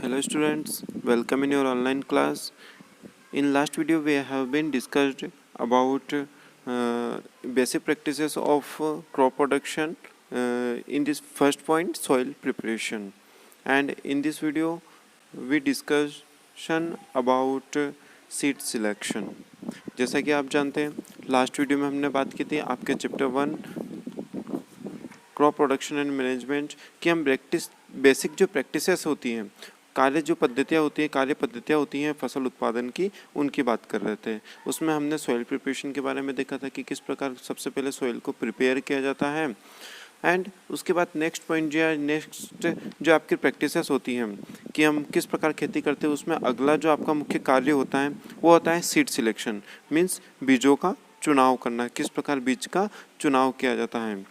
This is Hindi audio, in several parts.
Hello students, welcome in your online class. In last video we have been discussed about basic practices of crop production in this first point soil preparation, and in this video we discussion about seed selection. जैसा कि आप जानते हैं लास्ट वीडियो में हमने बात की थी आपके chapter 1 crop production and management कि हम बेसिक जो प्रैक्टिसेस होती हैं, कार्य पद्धतियाँ होती हैं फसल उत्पादन की, उनकी बात कर रहे थे। उसमें हमने सॉइल प्रिपरेशन के बारे में देखा था कि किस प्रकार सबसे पहले सॉइल को प्रिपेयर किया जाता है, एंड उसके बाद नेक्स्ट जो आपकी प्रैक्टिसेस होती हैं कि हम किस प्रकार खेती करते हैं, उसमें अगला जो आपका मुख्य कार्य होता है वो होता है सीड सिलेक्शन, मीन्स बीजों का चुनाव करना, किस प्रकार बीज का चुनाव किया जाता है।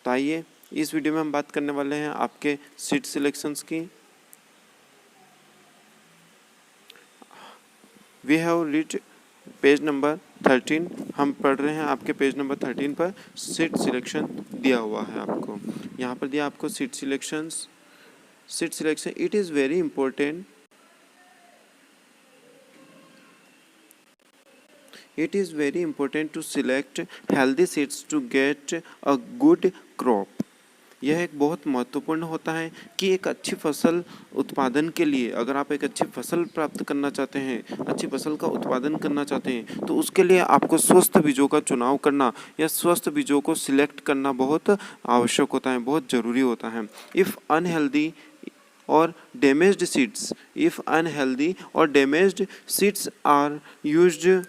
तो आइए इस वीडियो में हम बात करने वाले हैं आपके सीड सिलेक्शंस की। We have reach page number 13, हम पढ़ रहे हैं आपके पेज नंबर 13 पर सीड सिलेक्शन दिया हुआ है। आपको यहाँ पर दिया आपको seed selection. It is very important, it is very important to select healthy seeds to get a good crop। यह एक बहुत महत्वपूर्ण होता है कि एक अच्छी फसल उत्पादन के लिए, अगर आप एक अच्छी फसल प्राप्त करना चाहते हैं, अच्छी फसल का उत्पादन करना चाहते हैं, तो उसके लिए आपको स्वस्थ बीजों का चुनाव करना या स्वस्थ बीजों को सिलेक्ट करना बहुत आवश्यक होता है, बहुत ज़रूरी होता है। इफ़ अनहेल्दी और damaged seeds are used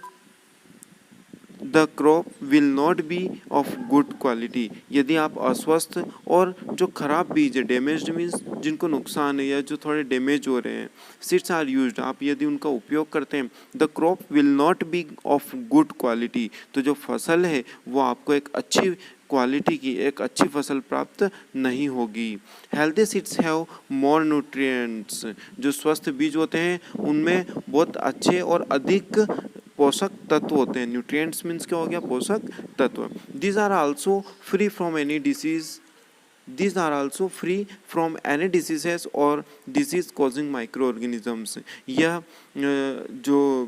the crop will not be of good quality. यदि आप अस्वस्थ और जो खराब बीज है, डैमेज्ड मीन्स जिनको नुकसान है या जो थोड़े डैमेज हो रहे हैं, सीड्स आर यूज्ड, आप यदि उनका उपयोग करते हैं, the crop will not be of good quality, तो जो फसल है वो आपको एक अच्छी क्वालिटी की, एक अच्छी फसल प्राप्त नहीं होगी। Healthy seeds have more nutrients, जो स्वस्थ बीज होते हैं उनमें बहुत अच्छे और अधिक पोषक तत्व होते हैं। न्यूट्रिएंट्स मीन्स क्या हो गया, पोषक तत्व। These are also free from any diseases और डिसीज कॉजिंग माइक्रो ऑर्गेनिजम्स। यह जो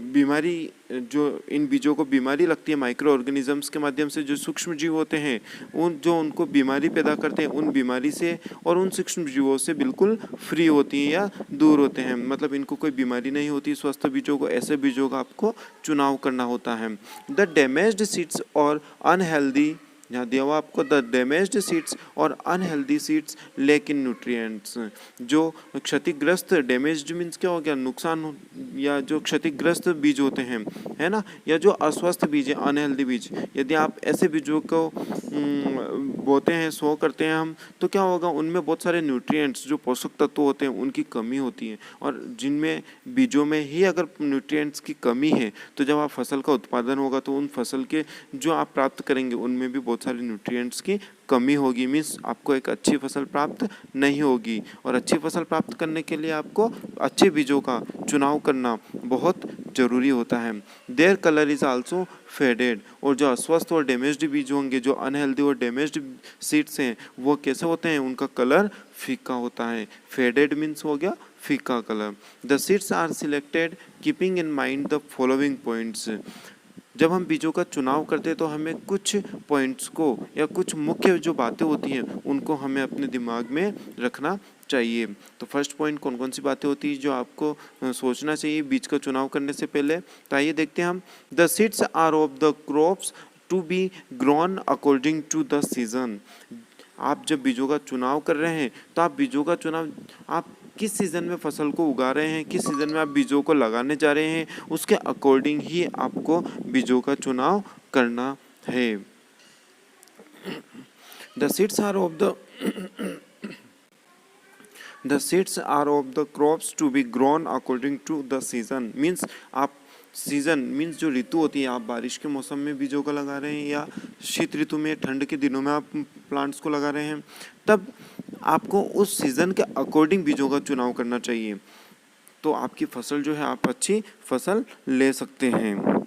इन बीजों को बीमारी लगती है माइक्रो ऑर्गेनिजम्स के माध्यम से, जो सूक्ष्म जीव होते हैं उनको बीमारी पैदा करते हैं, उन बीमारी से और उन सूक्ष्म जीवों से बिल्कुल फ्री होती हैं या दूर होते हैं, मतलब इनको कोई बीमारी नहीं होती। स्वस्थ बीजों को, ऐसे बीजों का आपको चुनाव करना होता है। द डैमेज्ड सीड्स और अनहेल्दी, यहाँ दिया हुआ आपको द डैमेज्ड सीड्स और unhealthy seeds lake in nutrients. जो क्षतिग्रस्त, डैमेज्ड मीन्स क्या हो गया, नुकसान, या जो क्षतिग्रस्त बीज होते हैं, है ना, या जो अस्वस्थ बीज है, अनहेल्दी बीज, यदि आप ऐसे बीजों को बोते हैं, सो करते हैं हम, तो क्या होगा, उनमें बहुत सारे न्यूट्रिएंट्स, जो पोषक तत्व होते हैं, उनकी कमी होती है। और जिनमें बीजों में ही अगर न्यूट्रिएंट्स की कमी है, तो जब आप फसल का उत्पादन होगा तो उन फसल के जो आप प्राप्त करेंगे उनमें भी बहुत सारे न्यूट्रिएंट्स की कमी होगी, मीन्स आपको एक अच्छी फसल प्राप्त नहीं होगी। और अच्छी फसल प्राप्त करने के लिए आपको अच्छे बीजों का चुनाव करना बहुत ज़रूरी होता है। Their colour is also faded, और जो अस्वस्थ और डैमेज्ड बीज होंगे, जो अनहेल्दी और डैमेज्ड सीड्स हैं, वो कैसे होते हैं, उनका कलर फीका होता है। फेडेड मीन्स हो गया फीका colour. The seeds are selected keeping in mind the following points. जब हम बीजों का चुनाव करते हैं तो हमें कुछ पॉइंट्स को या कुछ मुख्य जो बातें होती हैं उनको हमें अपने दिमाग में रखना चाहिए। तो फर्स्ट पॉइंट कौन कौन सी बातें होती हैं जो आपको सोचना चाहिए बीज का चुनाव करने से पहले। तो आइए देखते हैं हम। The seeds are of the crops to be grown according to the season. आप जब बीजों का चुनाव कर रहे हैं तो आप बीजों का चुनाव, आप किस सीज़न में फसल को उगा रहे हैं, किस सीज़न में आप बीजों को लगाने जा रहे हैं, उसके अकॉर्डिंग ही आपको बीजों का चुनाव करना है। The seeds are of the crops to be grown according to the season. Means आप सीजन मीन्स जो ऋतु होती है, आप बारिश के मौसम में बीजों को लगा रहे हैं या शीत ऋतु में, ठंड के दिनों में आप प्लांट्स को लगा रहे हैं, तब आपको उस सीज़न के अकॉर्डिंग बीजों का चुनाव करना चाहिए, तो आपकी फसल जो है, आप अच्छी फसल ले सकते हैं।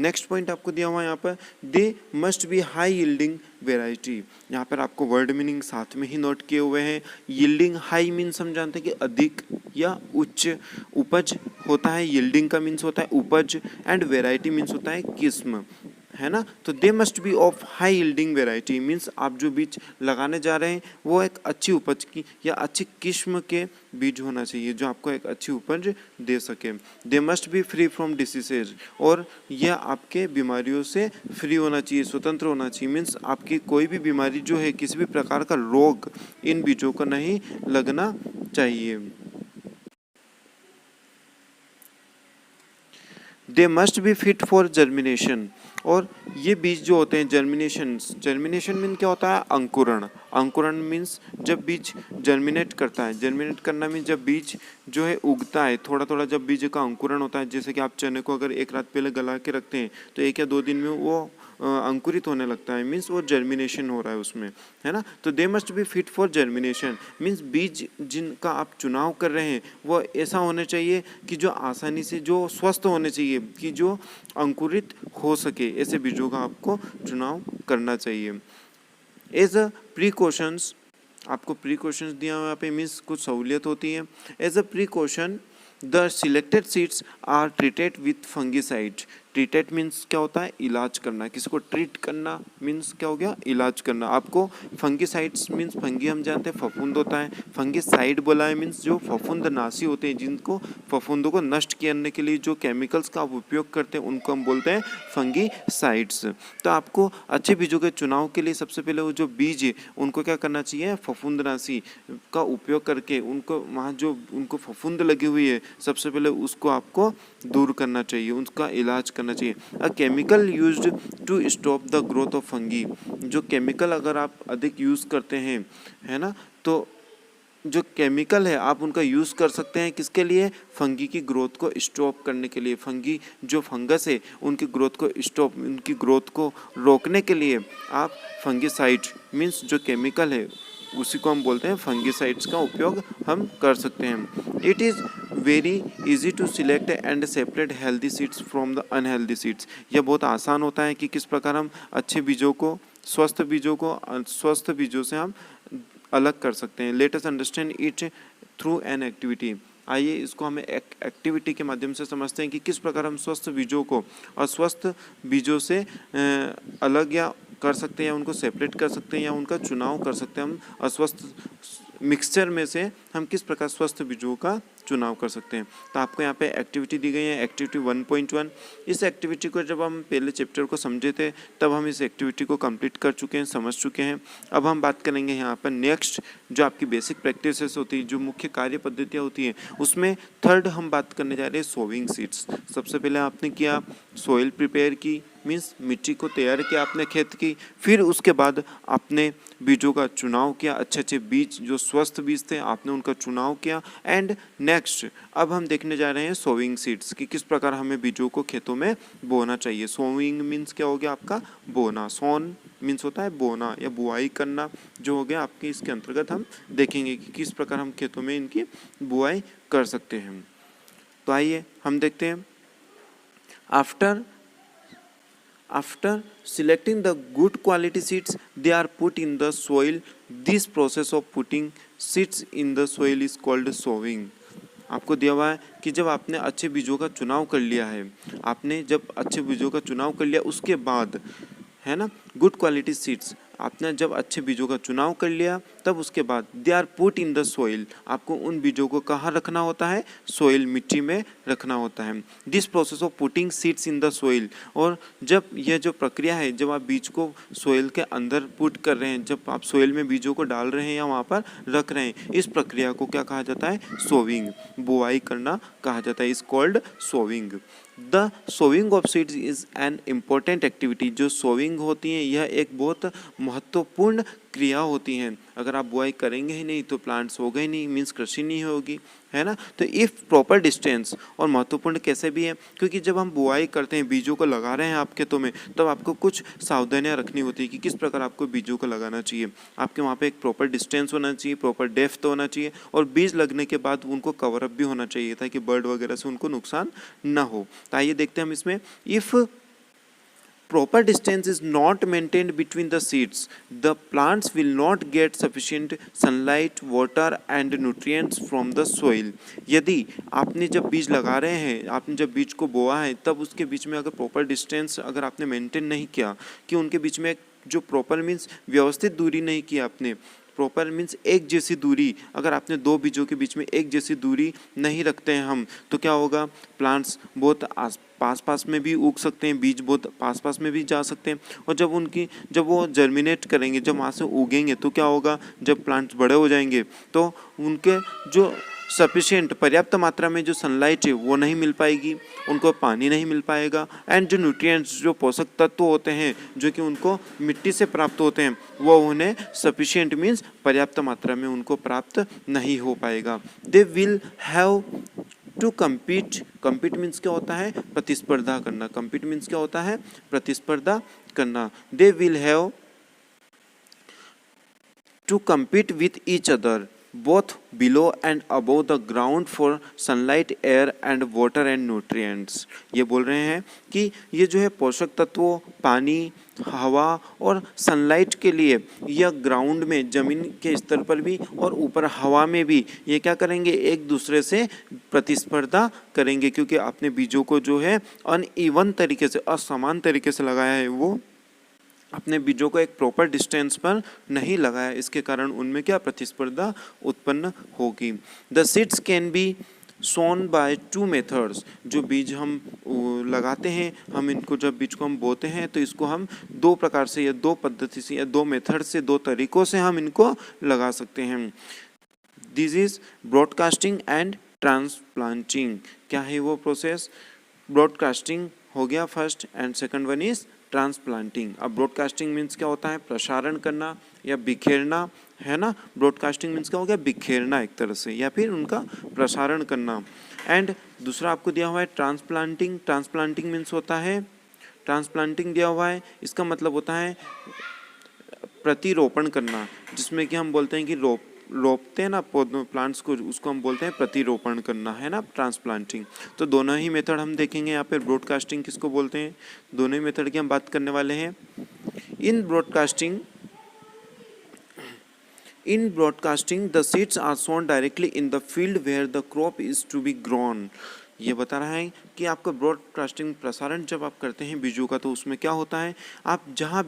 नेक्स्ट पॉइंट आपको दिया हुआ है यहाँ पर, they must be high yielding variety. यहाँ पर आपको वर्ड मीनिंग साथ में ही नोट किए हुए हैं। यील्डिंग, हाई मीन्स हम जानते हैं कि अधिक या उच्च उपज होता है, यील्डिंग का मीन्स होता है उपज, एंड वेराइटी मीन्स होता है किस्म, है ना। तो they must be of high yielding variety means आप जो बीज लगाने जा रहे हैं वो एक अच्छी उपज की या अच्छी किस्म के बीज होना चाहिए जो आपको एक अच्छी उपज दे सके। They must be free from diseases, और यह आपके बीमारियों से फ्री होना चाहिए, स्वतंत्र होना चाहिए। मीन्स आपकी कोई भी बीमारी जो है, किसी भी प्रकार का रोग इन बीजों को नहीं लगना चाहिए। They must be fit for germination, और ये बीज जो होते हैं जर्मिनेशन मीन क्या होता है, अंकुरण। अंकुरण मीन्स जब बीज जर्मिनेट करता है, जर्मिनेट करना मीन्स जब बीज जो है उगता है, थोड़ा थोड़ा जब बीज का अंकुरण होता है। जैसे कि आप चने को अगर एक रात पहले गला के रखते हैं तो 1 या 2 दिन में वो अंकुरित होने लगता है, मीन्स वो जर्मिनेशन हो रहा है उसमें, है ना। तो they must be fit for germination means बीज जिनका आप चुनाव कर रहे हैं वो ऐसा होना चाहिए कि जो आसानी से, जो स्वस्थ होने चाहिए, कि जो अंकुरित हो सके, ऐसे बीजों का आपको चुनाव करना चाहिए। एज अ प्रिकॉशंस, आपको प्रिकॉशंस दिया हुआ यहाँ पे मीन्स कुछ सहूलियत होती है। As a precaution the selected seeds are treated with fungicide. Treated means क्या होता है, इलाज करना। किसी को ट्रीट करना मीन्स क्या हो गया, इलाज करना। आपको फंगिसाइड्स मीन्स, फंगी हम जानते हैं फफूंद होता है, फंगिसाइड बोला है मीन्स जो फफूंदनाशी होते हैं, जिनको फफूंदों को नष्ट करने के लिए जो केमिकल्स का आप उपयोग करते हैं उनको हम बोलते हैं फंगिसाइड्स। तो आपको अच्छे बीजों के चुनाव के लिए सबसे पहले वो जो बीज है उनको क्या करना चाहिए, फफूंदनाशी का उपयोग करके उनको, वहाँ जो उनको फफूंद लगी हुई है, सबसे पहले उसको आपको दूर करना चाहिए, उसका इलाज करना चाहिए। A chemical used to stop the growth of fungi, जो केमिकल अगर आप अधिक यूज़ करते हैं, है ना, तो जो केमिकल है आप उनका यूज़ कर सकते हैं किसके लिए, फंगी की ग्रोथ को स्टॉप करने के लिए। फंगी जो फंगस है उनकी ग्रोथ को स्टॉप, उनकी ग्रोथ को रोकने के लिए आप फंगिसाइड मीन्स जो केमिकल है उसी को हम बोलते हैं फंगिसाइड्स का उपयोग हम कर सकते हैं। It is very easy to select and separate healthy seeds from the unhealthy seeds. यह बहुत आसान होता है कि किस प्रकार हम अच्छे बीजों को, स्वस्थ बीजों से हम अलग कर सकते हैं। Let us understand it through an activity. आइए इसको हमें एक एक्टिविटी के माध्यम से समझते हैं कि किस प्रकार हम स्वस्थ बीजों को अस्वस्थ बीजों से अलग या कर सकते हैं, या उनको सेपरेट कर सकते हैं, या उनका चुनाव कर सकते हैं। हम अस्वस्थ मिक्सचर में से हम किस प्रकार स्वस्थ बीजों का चुनाव कर सकते हैं। तो आपको यहाँ पे एक्टिविटी दी गई है, एक्टिविटी 1.1। इस एक्टिविटी को जब हम पहले चैप्टर को समझे थे तब हम इस एक्टिविटी को कंप्लीट कर चुके हैं, समझ चुके हैं। अब हम बात करेंगे यहाँ पर नेक्स्ट जो आपकी बेसिक प्रैक्टिसेस होती है, जो मुख्य कार्य पद्धतियाँ होती हैं, उसमें थर्ड हम बात करने जा रहे हैं सोविंग सीड्स। सबसे पहले आपने किया सोइल प्रिपेयर की, मीन्स मिट्टी को तैयार किया आपने खेत की, फिर उसके बाद आपने बीजों का चुनाव किया, अच्छे अच्छे बीज जो स्वस्थ बीज थे आपने उनका चुनाव किया। एंड नेक्स्ट अब हम देखने जा रहे हैं सोविंग सीड्स कि किस प्रकार हमें बीजों को खेतों में बोना चाहिए। सोविंग मीन्स क्या हो गया आपका, बोना। सोन मीन्स होता है बोना या बुआई करना, जो हो गया आपके, इसके अंतर्गत हम देखेंगे कि किस प्रकार हम खेतों में इनकी बुआई कर सकते हैं। तो आइए हम देखते हैं। After selecting the good quality seeds, they are put in the soil. This process of putting seeds in the soil is called sowing. आपको दिया हुआ है कि जब आपने अच्छे बीजों का चुनाव कर लिया है, आपने जब अच्छे बीजों का चुनाव कर लिया उसके बाद, है ना, गुड क्वालिटी सीड्स, आपने जब अच्छे बीजों का चुनाव कर लिया तब उसके बाद they are put in the soil, आपको उन बीजों को कहाँ रखना होता है, सोइल, मिट्टी में रखना होता है। This process of putting seeds in the soil, और जब यह जो प्रक्रिया है, जब आप बीज को सोइल के अंदर पुट कर रहे हैं, जब आप सोइल में बीजों को डाल रहे हैं या वहाँ पर रख रहे हैं, इस प्रक्रिया को क्या कहा जाता है, सोविंग, बुआई करना कहा जाता है। Is called sowing. The sowing of seeds is an important activity. जो सोविंग होती है यह एक बहुत महत्वपूर्ण क्रिया होती हैं। अगर आप बुआई करेंगे ही नहीं तो प्लांट्स होगा ही नहीं, मीन्स कृषि नहीं होगी, है ना। तो इफ़ प्रॉपर डिस्टेंस, और महत्वपूर्ण कैसे भी है क्योंकि जब हम बुआई करते हैं, बीजों को लगा रहे हैं आप खेतों में, तब आपको कुछ सावधानियां रखनी होती है कि किस प्रकार आपको बीजों को लगाना चाहिए। आपके वहाँ पे एक प्रॉपर डिस्टेंस होना चाहिए, प्रॉपर डेप्थ होना चाहिए, और बीज लगने के बाद उनको कवर अप भी होना चाहिए ताकि बर्ड वगैरह से उनको नुकसान ना हो। तो आइए देखते हैं हम इसमें। If proper distance is not maintained between the seeds, the plants will not get sufficient sunlight, water and nutrients from the soil. यदि आपने जब बीज लगा रहे हैं, आपने जब बीज को बोआ है, तब उसके बीच में अगर प्रॉपर डिस्टेंस अगर आपने मेंटेन नहीं किया, कि उनके बीच में जो प्रॉपर मीन्स व्यवस्थित दूरी नहीं की आपने, प्रॉपर मीन्स एक जैसी दूरी, अगर आपने दो बीजों के बीच में एक जैसी दूरी नहीं रखते हैं हम, तो क्या होगा, प्लांट्स बहुत पास पास में भी उग सकते हैं, बीज बहुत पास पास में भी जा सकते हैं, और जब वो जर्मिनेट करेंगे, जब वहाँ से उगेंगे, तो क्या होगा, जब प्लांट्स बड़े हो जाएंगे तो उनके जो सफिशिएंट पर्याप्त मात्रा में जो सनलाइट है वो नहीं मिल पाएगी, उनको पानी नहीं मिल पाएगा, एंड जो न्यूट्रिएंट्स जो पोषक तत्व होते हैं जो कि उनको मिट्टी से प्राप्त होते हैं वो उन्हें सफिशिएंट मीन्स पर्याप्त मात्रा में उनको प्राप्त नहीं हो पाएगा। They will have to compete means क्या होता है, प्रतिस्पर्धा करना, कम्पीट मीन्स क्या होता है, प्रतिस्पर्धा करना। They will have to compete with each other both below and above the ground for sunlight, air and water and nutrients। ये बोल रहे हैं कि ये जो है पोषक तत्वों, पानी, हवा और सनलाइट के लिए या ग्राउंड में ज़मीन के स्तर पर भी और ऊपर हवा में भी ये क्या करेंगे, एक दूसरे से प्रतिस्पर्धा करेंगे, क्योंकि आपने बीजों को जो है अनइवन तरीके से, असमान तरीके से लगाया है, वो अपने बीजों को एक प्रॉपर डिस्टेंस पर नहीं लगाया, इसके कारण उनमें क्या प्रतिस्पर्धा उत्पन्न होगी। The seeds can be sown by two methods. जो बीज हम लगाते हैं, हम इनको जब बीज को हम बोते हैं तो इसको हम दो प्रकार से या दो पद्धति से या दो मेथड से, दो तरीकों से हम इनको लगा सकते हैं। This is broadcasting and transplanting. क्या है वो प्रोसेस? ब्रॉडकास्टिंग हो गया first, and second one is transplanting. अब ब्रॉडकास्टिंग मीन्स क्या होता है, प्रसारण करना या बिखेरना, है ना। ब्रॉडकास्टिंग मीन्स क्या हो गया, बिखेरना एक तरह से, या फिर उनका प्रसारण करना। एंड दूसरा आपको दिया हुआ है ट्रांसप्लांटिंग। ट्रांसप्लांटिंग मीन्स होता है, ट्रांसप्लांटिंग दिया हुआ है, इसका मतलब होता है प्रतिरोपण करना, जिसमें कि हम बोलते हैं कि रोपते हैं ना पौधों, प्लांट्स को, उसको हम बोलते हैं प्रतिरोपण करना, है ना, ट्रांसप्लांटिंग। तो दोनों ही मेथड हम देखेंगे यहाँ पे। ब्रॉडकास्टिंग किसको बोलते हैं, दोनों ही मेथड की हम बात करने वाले हैं। In broadcasting the seeds are sown directly in the field where the crop is to be grown. ये बता रहा है कि आपका ब्रॉडकास्टिंग प्रसारण जब आप करते हैं बीजों का, तो उसमें क्या होता है, आप जहाँ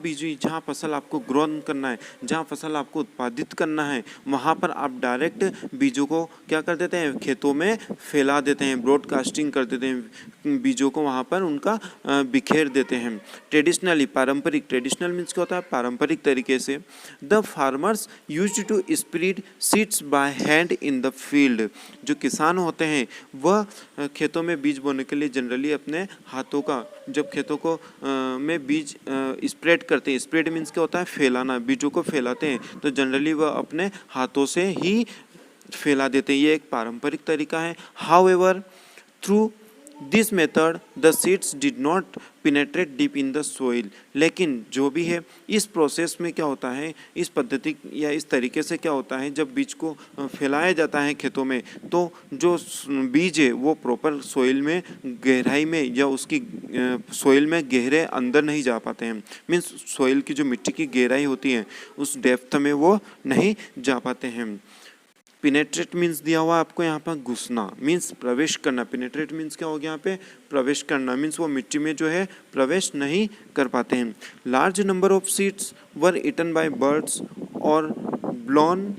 फसल आपको ग्रोन करना है, जहाँ फसल आपको उत्पादित करना है, वहाँ पर आप डायरेक्ट बीजों को क्या कर देते हैं, खेतों में फैला देते हैं, ब्रॉडकास्टिंग कर देते हैं, बीजों को वहाँ पर उनका बिखेर देते हैं। ट्रेडिशनली, पारंपरिक, ट्रेडिशनल मीन्स क्या होता है, पारंपरिक तरीके से। The farmers used to spread seeds by hand in the field. जो किसान होते हैं वह खेतों में बीज बोने के लिए जनरली अपने हाथों का, जब खेतों को में बीज स्प्रेड करते हैं, स्प्रेड मीन्स क्या होता है, फैलाना, बीजों को फैलाते हैं, तो जनरली वह अपने हाथों से ही फैला देते हैं। ये एक पारंपरिक तरीका है। However through this method the seeds did not penetrate deep in the soil. लेकिन जो भी है, इस प्रोसेस में क्या होता है, इस पद्धति या इस तरीके से क्या होता है, जब बीज को फैलाया जाता है खेतों में, तो जो बीज है वो प्रॉपर सोइल में गहराई में या उसकी सोइल में गहरे अंदर नहीं जा पाते हैं। मीन्स सोइल की जो मिट्टी की गहराई होती है उस डेप्थ में वो नहीं जा पाते हैं। पिनेट्रेट मीन्स दिया हुआ आपको यहाँ पर घुसना, मीन्स प्रवेश करना। पिनेट्रेट मीन्स क्या हो गया यहाँ पे, प्रवेश करना, मीन्स वो मिट्टी में जो है प्रवेश नहीं कर पाते हैं। Large number of seeds were eaten by birds और ब्लोन।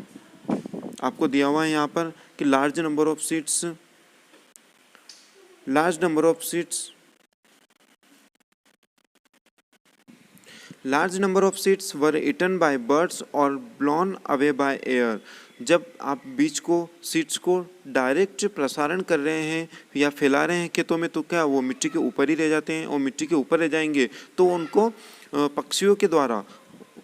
आपको दिया हुआ है यहाँ पर कि large number of seeds were eaten by birds और ब्लोन अवे बाय एयर। जब आप बीज को, सीड्स को डायरेक्ट प्रसारण कर रहे हैं या फैला रहे हैं खेतों में, तो क्या वो मिट्टी के ऊपर ही रह जाते हैं, और मिट्टी के ऊपर रह जाएंगे तो उनको पक्षियों के द्वारा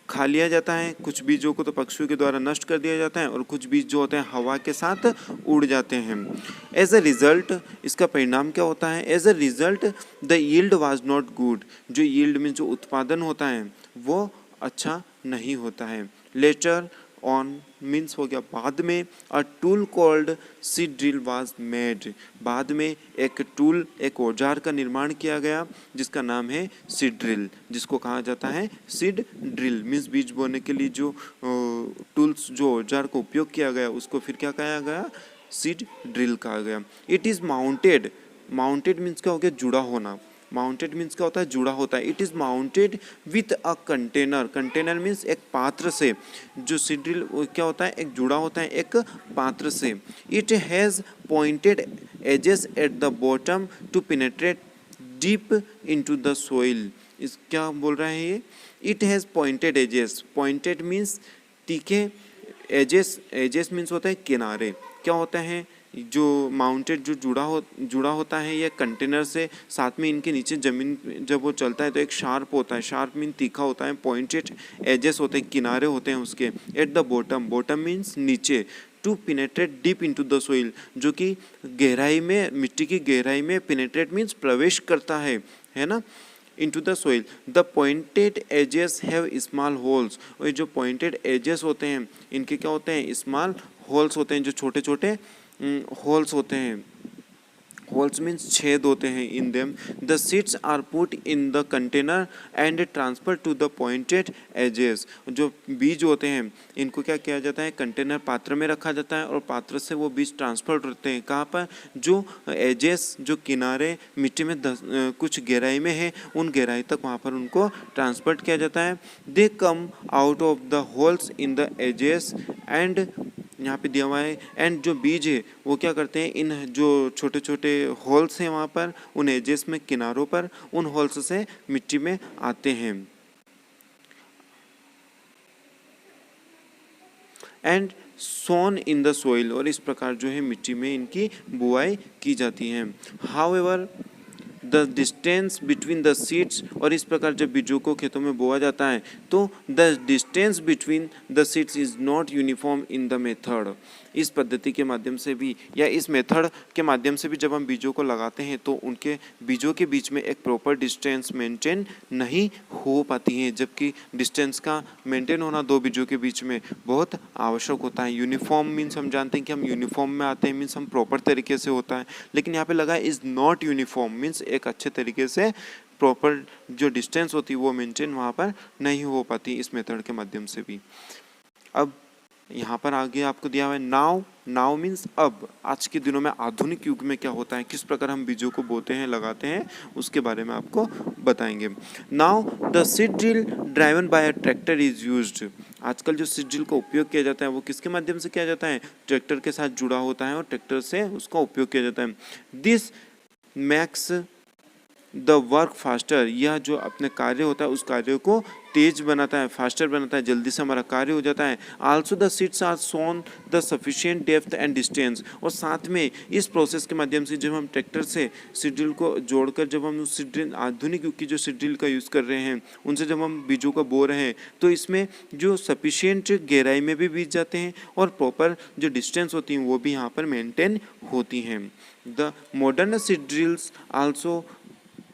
खा लिया जाता है। कुछ बीजों को तो पक्षियों के द्वारा नष्ट कर दिया जाता है, और कुछ बीज जो होते हैं हवा के साथ उड़ जाते हैं। एज अ रिजल्ट, इसका परिणाम क्या होता है, as a result the yield was not good. जो यील्ड में जो उत्पादन होता है वो अच्छा नहीं होता है। लेटर ऑन मीन्स हो गया बाद में, a tool called seed drill was made, बाद में एक टूल, एक औजार का निर्माण किया गया जिसका नाम है सीड ड्रिल, जिसको कहा जाता है सीड ड्रिल। मीन्स बीज बोने के लिए जो टूल्स, जो औजार का उपयोग किया गया उसको फिर क्या कहा गया, सीड ड्रिल कहा गया। It is mounted, mounted means क्या हो गया, जुड़ा होना, माउंटेड मीन्स क्या होता है, जुड़ा होता है। It is mounted with a container, container means एक पात्र से, जो सीड ड्रिल क्या होता है, एक जुड़ा होता है एक पात्र से। It has pointed edges at the bottom to penetrate deep into the soil. इस क्या बोल रहा है ये, it has pointed edges, pointed means तीखे, एजेस, एजेस मीन्स होता है किनारे, क्या होता है, जो माउंटेड जो जुड़ा होता है ये कंटेनर से, साथ में इनके नीचे ज़मीन जब वो चलता है तो एक शार्प होता है, शार्प मीन तीखा होता है, पॉइंटेड एजेस होते हैं, किनारे होते हैं उसके। At the bottom, bottom means नीचे, to penetrate deep into the soil, जो कि गहराई में, मिट्टी की गहराई में, पिनेट्रेट मीन्स प्रवेश करता है ना, into the soil. The pointed edges have small holes. और जो pointed edges होते हैं इनके क्या होते हैं, small holes होते हैं, जो छोटे छोटे holes होते हैं, holes means छेद होते हैं in them. The seeds are put in the container and transferred to the pointed edges. जो बीज होते हैं इनको क्या किया जाता है, कंटेनर पात्र में रखा जाता है और पात्र से वो बीज ट्रांसफर होते हैं कहाँ पर, जो एजेस, जो किनारे मिट्टी में कुछ गहराई में है उन गहराई तक वहाँ पर उनको ट्रांसफर किया जाता है। They come out of the holes in the edges and, यहाँ पे दिया हुआ है, एंड जो बीज है वो क्या करते हैं, इन जो छोटे छोटे होल्स हैं वहाँ पर, उन एजेस में, किनारों पर, उन होल्स से मिट्टी में आते हैं। And sown in the soil, और इस प्रकार जो है मिट्टी में इनकी बुआई की जाती है। However the distance between the seeds, और इस प्रकार जब बीजों को खेतों में बोया जाता है तो the distance between the seeds is not uniform in the method. इस पद्धति के माध्यम से भी, या इस मेथड के माध्यम से भी जब हम बीजों को लगाते हैं तो उनके बीजों के बीच में एक प्रॉपर डिस्टेंस मेंटेन नहीं हो पाती है, जबकि डिस्टेंस का मेंटेन होना दो बीजों के बीच में बहुत आवश्यक होता है। यूनिफॉर्म मीन्स हम जानते हैं कि हम यूनिफॉर्म में आते हैं, मीन्स हम प्रॉपर तरीके से होता है, लेकिन यहाँ पे लगा इज़ नॉट यूनिफॉर्म, मीन्स एक अच्छे तरीके से प्रॉपर जो डिस्टेंस होती है वो मेंटेन वहाँ पर नहीं हो पाती इस मेथड के माध्यम से भी। अब यहाँ पर आगे आपको दिया हुआ है नाउ, नाउ मीन्स अब, आज के दिनों में आधुनिक युग में क्या होता है, किस प्रकार हम बीजों को बोते हैं, लगाते हैं, उसके बारे में आपको बताएंगे। Now the seed drill driven by a tractor is used. आजकल जो सीड ड्रिल का उपयोग किया जाता है वो किसके माध्यम से किया जाता है, ट्रैक्टर के साथ जुड़ा होता है और ट्रैक्टर से उसका उपयोग किया जाता है। This max the work faster, यह जो अपने कार्य होता है उस कार्य को तेज बनाता है, फास्टर बनाता है, जल्दी से हमारा कार्य हो जाता है। Also the seeds are sown the sufficient depth and distance, और साथ में इस प्रोसेस के माध्यम से जब हम ट्रैक्टर से सीड ड्रिल को जोड़कर, जब हम उस सीड ड्रिल, आधुनिक युग की जो सीड ड्रिल का यूज़ कर रहे हैं उनसे जब हम बीजों को बो रहे हैं तो इसमें जो सफिशिएंट गहराई में भी बीज जाते हैं और प्रॉपर जो डिस्टेंस होती हैं वो भी यहाँ पर मेंटेन होती हैं। The modern seed drills also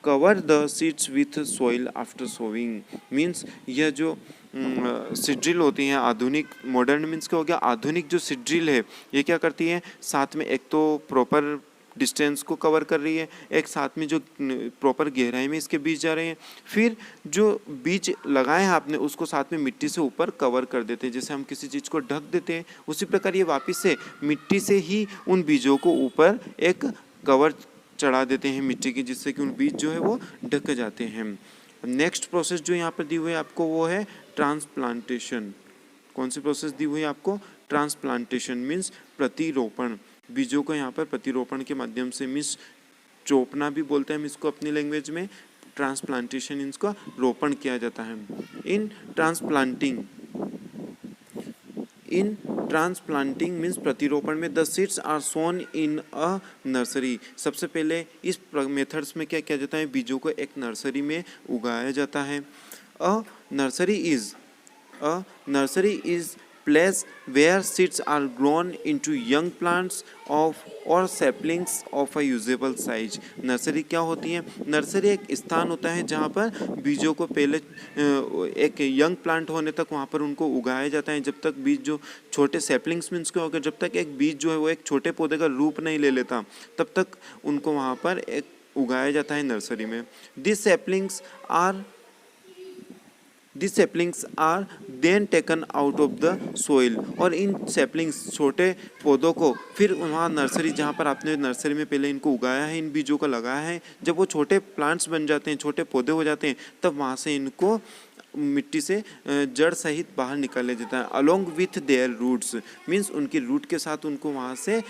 cover the seeds with soil after sowing, means यह जो सीड ड्रिल होती हैं आधुनिक, मॉडर्न मीन्स क्या हो गया, आधुनिक जो सीड ड्रिल है ये क्या करती है, साथ में एक तो प्रॉपर डिस्टेंस को कवर कर रही है, एक साथ में जो प्रॉपर गहराई में इसके बीज जा रहे हैं, फिर जो बीज लगाए हैं आपने उसको साथ में मिट्टी से ऊपर कवर कर देते हैं, जैसे हम किसी चीज़ को ढक देते हैं उसी प्रकार ये वापस से मिट्टी से ही उन बीजों को ऊपर एक कवर चढ़ा देते हैं मिट्टी की, जिससे कि उन बीज जो है वो ढक जाते हैं। नेक्स्ट प्रोसेस जो यहाँ पर दी हुई है आपको वो है ट्रांसप्लांटेशन। कौन सी प्रोसेस दी हुई है आपको, ट्रांसप्लांटेशन मीन्स प्रतिरोपण। बीजों को यहाँ पर प्रतिरोपण के माध्यम से, मीन्स चोपना भी बोलते हैं हम इसको अपनी लैंग्वेज में, ट्रांसप्लांटेशन इसका रोपण किया जाता है। इन ट्रांसप्लांटिंग मीन्स प्रतिरोपण में the seeds are sown in a nursery. सबसे पहले इस मेथड्स में क्या किया जाता है, बीजों को एक नर्सरी में उगाया जाता है। A nursery is place where seeds are grown into young plants of or saplings of a usable size। Nursery क्या होती है? नर्सरी एक स्थान होता है जहाँ पर बीजों को पहले एक यंग प्लांट होने तक वहाँ पर उनको उगाया जाता है, जब तक बीज जो छोटे सैपलिंग्स मीन्स क्या होगा, जब तक एक बीज जो है वो एक छोटे पौधे का रूप नहीं ले लेता तब तक उनको वहाँ पर एक उगाया जाता है नर्सरी में। These saplings are then taken out of the soil। और इन सैपलिंग्स छोटे पौधों को फिर वहाँ नर्सरी जहाँ पर आपने नर्सरी में पहले इनको उगाया है, इन बीजों को लगाया है, जब वो छोटे प्लांट्स बन जाते हैं, छोटे पौधे हो जाते हैं, तब वहाँ से इनको मिट्टी से जड़ सहित बाहर निकाला जाता है। Along with their roots means उनकी रूट के साथ उनको वहाँ से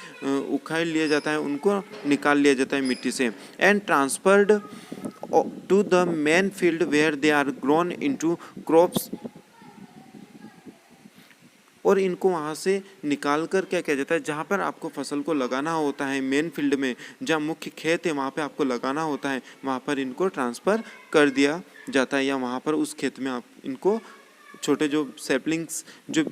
उखाड़ लिया जाता है, उनको निकाल लिया जाता है मिट्टी से। And transferred to the main field where they are grown into crops. और इनको वहाँ से निकाल कर क्या किया जाता है, जहाँ पर आपको फसल को लगाना होता है मेन फील्ड में, जहाँ मुख्य खेत है वहाँ पे आपको लगाना होता है, वहाँ पर इनको ट्रांसफ़र कर दिया जाता है, या वहाँ पर उस खेत में आप इनको छोटे जो सैपलिंग्स जो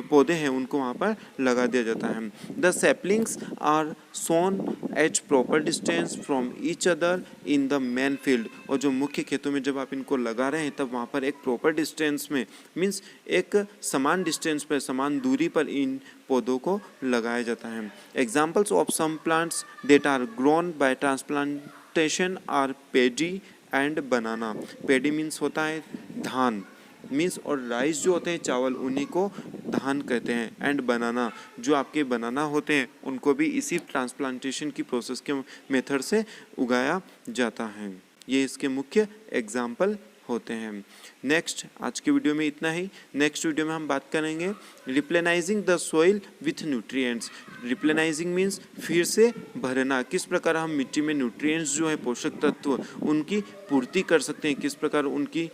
पौधे हैं उनको वहाँ पर लगा दिया जाता है। The saplings are sown at proper distance from each other in the main field. और जो मुख्य खेतों में जब आप इनको लगा रहे हैं तब वहाँ पर एक प्रॉपर डिस्टेंस में मीन्स एक समान डिस्टेंस पर, समान दूरी पर इन पौधों को लगाया जाता है। Examples of some plants that are grown by transplantation are paddy and banana. Paddy means होता है धान मीन्स, और राइस जो होते हैं चावल उन्हीं को धान कहते हैं। एंड बनाना जो आपके बनाना होते हैं उनको भी इसी ट्रांसप्लांटेशन की प्रोसेस के मेथड से उगाया जाता है। ये इसके मुख्य एग्जाम्पल होते हैं। नेक्स्ट आज के वीडियो में इतना ही। नेक्स्ट वीडियो में हम बात करेंगे replenishing the soil with nutrients. Replenishing means फिर से भरना, किस प्रकार हम मिट्टी में न्यूट्रिएंट्स जो है पोषक तत्व उनकी पूर्ति कर सकते हैं, किस प्रकार उनकी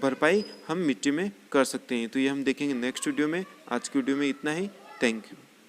भरपाई हम मिट्टी में कर सकते हैं। तो ये हम देखेंगे नेक्स्ट वीडियो में। आज की वीडियो में इतना ही। Thank you.